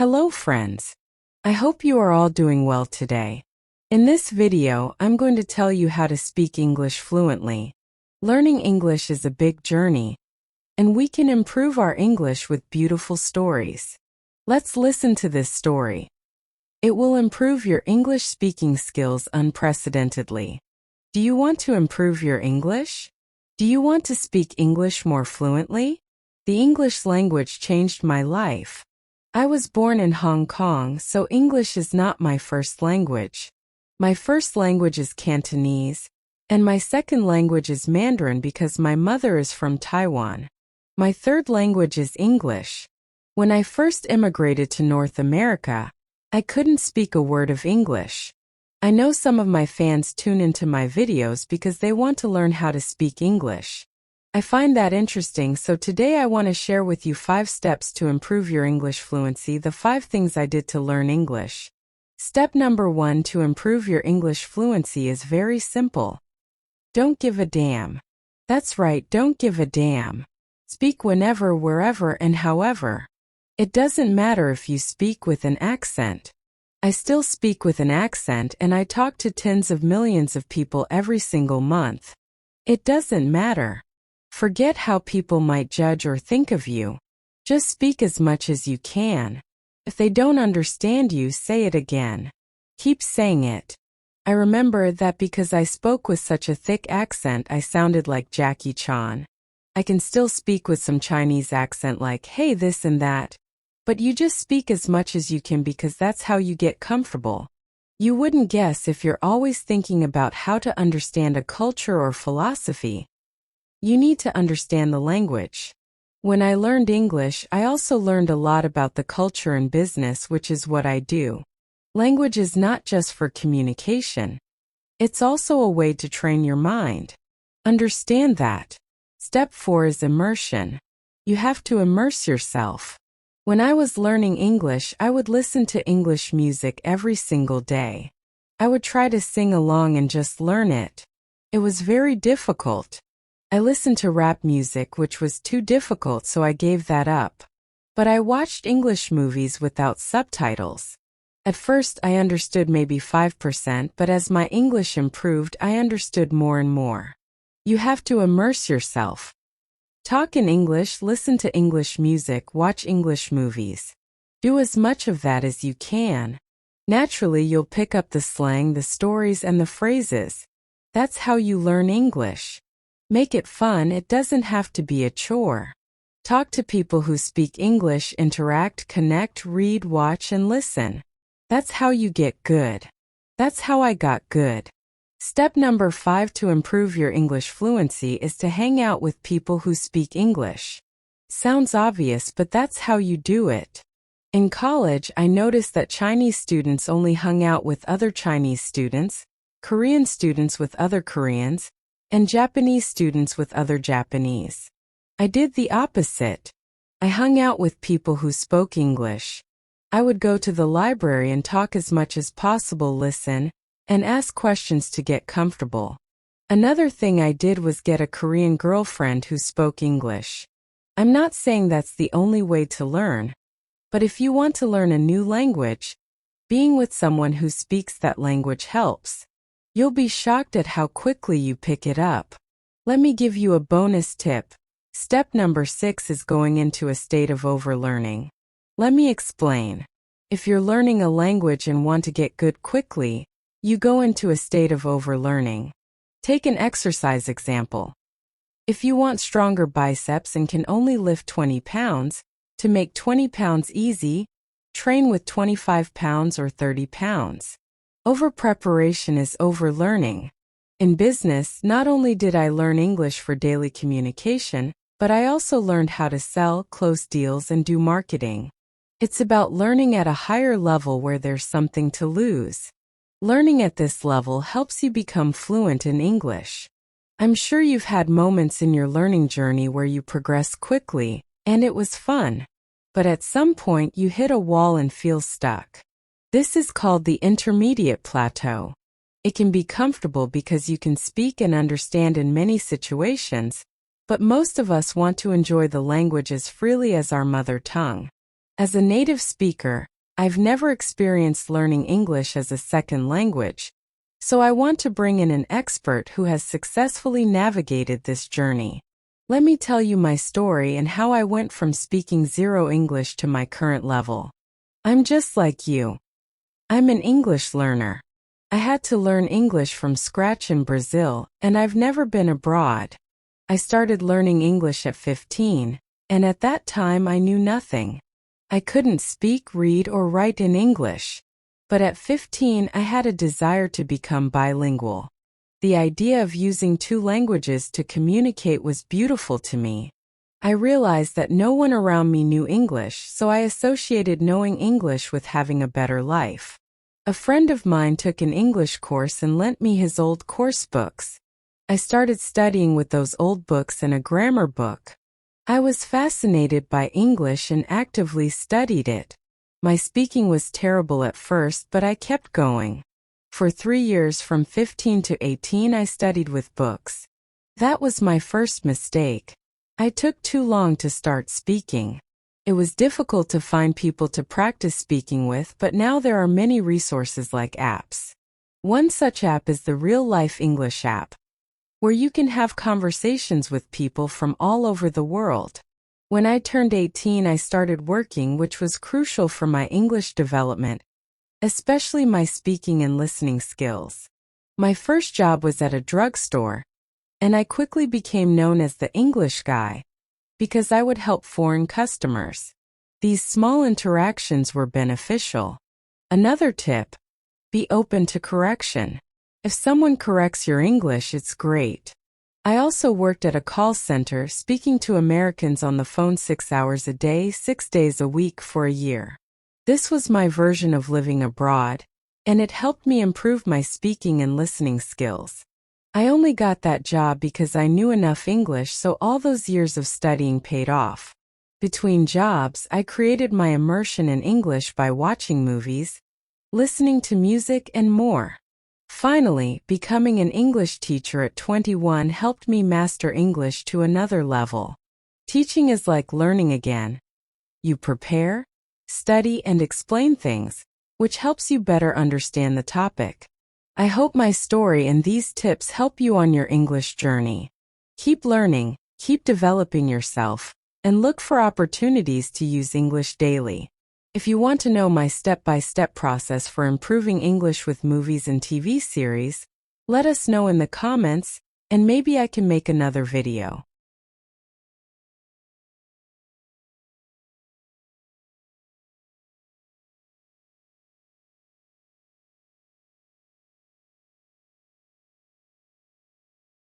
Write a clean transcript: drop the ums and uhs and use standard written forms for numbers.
Hello friends. I hope you are all doing well today. In this video, I'm going to tell you how to speak English fluently. Learning English is a big journey, and we can improve our English with beautiful stories. Let's listen to this story. It will improve your English speaking skills unprecedentedly. Do you want to improve your English? Do you want to speak English more fluently? The English language changed my life. I was born in Hong Kong, so English is not my first language. My first language is Cantonese, and my second language is Mandarin because my mother is from Taiwan. My third language is English. When I first immigrated to North America, I couldn't speak a word of English. I know some of my fans tune into my videos because they want to learn how to speak English. I find that interesting, so today I want to share with you 5 steps to improve your English fluency, the 5 things I did to learn English. Step number 1 to improve your English fluency is very simple. Don't give a damn. That's right, don't give a damn. Speak whenever, wherever, and however. It doesn't matter if you speak with an accent. I still speak with an accent and I talk to tens of millions of people every single month. It doesn't matter. Forget how people might judge or think of you. Just speak as much as you can. If they don't understand you, say it again. Keep saying it. I remember that because I spoke with such a thick accent, I sounded like Jackie Chan. I can still speak with some Chinese accent like, hey, this and that. But you just speak as much as you can because that's how you get comfortable. You wouldn't guess if you're always thinking about how to understand a culture or philosophy. You need to understand the language. When I learned English, I also learned a lot about the culture and business, which is what I do. Language is not just for communication. It's also a way to train your mind. Understand that. Step 4 is immersion. You have to immerse yourself. When I was learning English, I would listen to English music every single day. I would try to sing along and just learn it. It was very difficult. I listened to rap music, which was too difficult, so I gave that up. But I watched English movies without subtitles. At first, I understood maybe 5%, but as my English improved, I understood more and more. You have to immerse yourself. Talk in English, listen to English music, watch English movies. Do as much of that as you can. Naturally, you'll pick up the slang, the stories, and the phrases. That's how you learn English. Make it fun, it doesn't have to be a chore. Talk to people who speak English, interact, connect, read, watch, and listen. That's how you get good. That's how I got good. Step number 5 to improve your English fluency is to hang out with people who speak English. Sounds obvious, but that's how you do it. In college, I noticed that Chinese students only hung out with other Chinese students, Korean students with other Koreans, and Japanese students with other Japanese. I did the opposite. I hung out with people who spoke English. I would go to the library and talk as much as possible, listen, and ask questions to get comfortable. Another thing I did was get a Korean girlfriend who spoke English. I'm not saying that's the only way to learn, but if you want to learn a new language, being with someone who speaks that language helps. You'll be shocked at how quickly you pick it up. Let me give you a bonus tip. Step number 6 is going into a state of overlearning. Let me explain. If you're learning a language and want to get good quickly, you go into a state of overlearning. Take an exercise example. If you want stronger biceps and can only lift 20 pounds, to make 20 pounds easy, train with 25 pounds or 30 pounds. Over-preparation is overlearning. In business, not only did I learn English for daily communication, but I also learned how to sell, close deals, and do marketing. It's about learning at a higher level where there's something to lose. Learning at this level helps you become fluent in English. I'm sure you've had moments in your learning journey where you progress quickly, and it was fun. But at some point you hit a wall and feel stuck. This is called the intermediate plateau. It can be comfortable because you can speak and understand in many situations, but most of us want to enjoy the language as freely as our mother tongue. As a native speaker, I've never experienced learning English as a second language, so I want to bring in an expert who has successfully navigated this journey. Let me tell you my story and how I went from speaking zero English to my current level. I'm just like you. I'm an English learner. I had to learn English from scratch in Brazil, and I've never been abroad. I started learning English at 15, and at that time I knew nothing. I couldn't speak, read, or write in English. But at 15 I had a desire to become bilingual. The idea of using two languages to communicate was beautiful to me. I realized that no one around me knew English, so I associated knowing English with having a better life. A friend of mine took an English course and lent me his old course books. I started studying with those old books and a grammar book. I was fascinated by English and actively studied it. My speaking was terrible at first, but I kept going. For 3 years from 15 to 18 I studied with books. That was my first mistake. I took too long to start speaking. It was difficult to find people to practice speaking with, but now there are many resources like apps. One such app is the Real Life English app, where you can have conversations with people from all over the world. When I turned 18, I started working, which was crucial for my English development, especially my speaking and listening skills. My first job was at a drugstore, and I quickly became known as the English guy, because I would help foreign customers. These small interactions were beneficial. Another tip: be open to correction. If someone corrects your English, it's great. I also worked at a call center, speaking to Americans on the phone 6 hours a day, 6 days a week for a year. This was my version of living abroad, and it helped me improve my speaking and listening skills. I only got that job because I knew enough English, so all those years of studying paid off. Between jobs, I created my immersion in English by watching movies, listening to music, and more. Finally, becoming an English teacher at 21 helped me master English to another level. Teaching is like learning again. You prepare, study, and explain things, which helps you better understand the topic. I hope my story and these tips help you on your English journey. Keep learning, keep developing yourself, and look for opportunities to use English daily. If you want to know my step-by-step process for improving English with movies and TV series, let us know in the comments, and maybe I can make another video.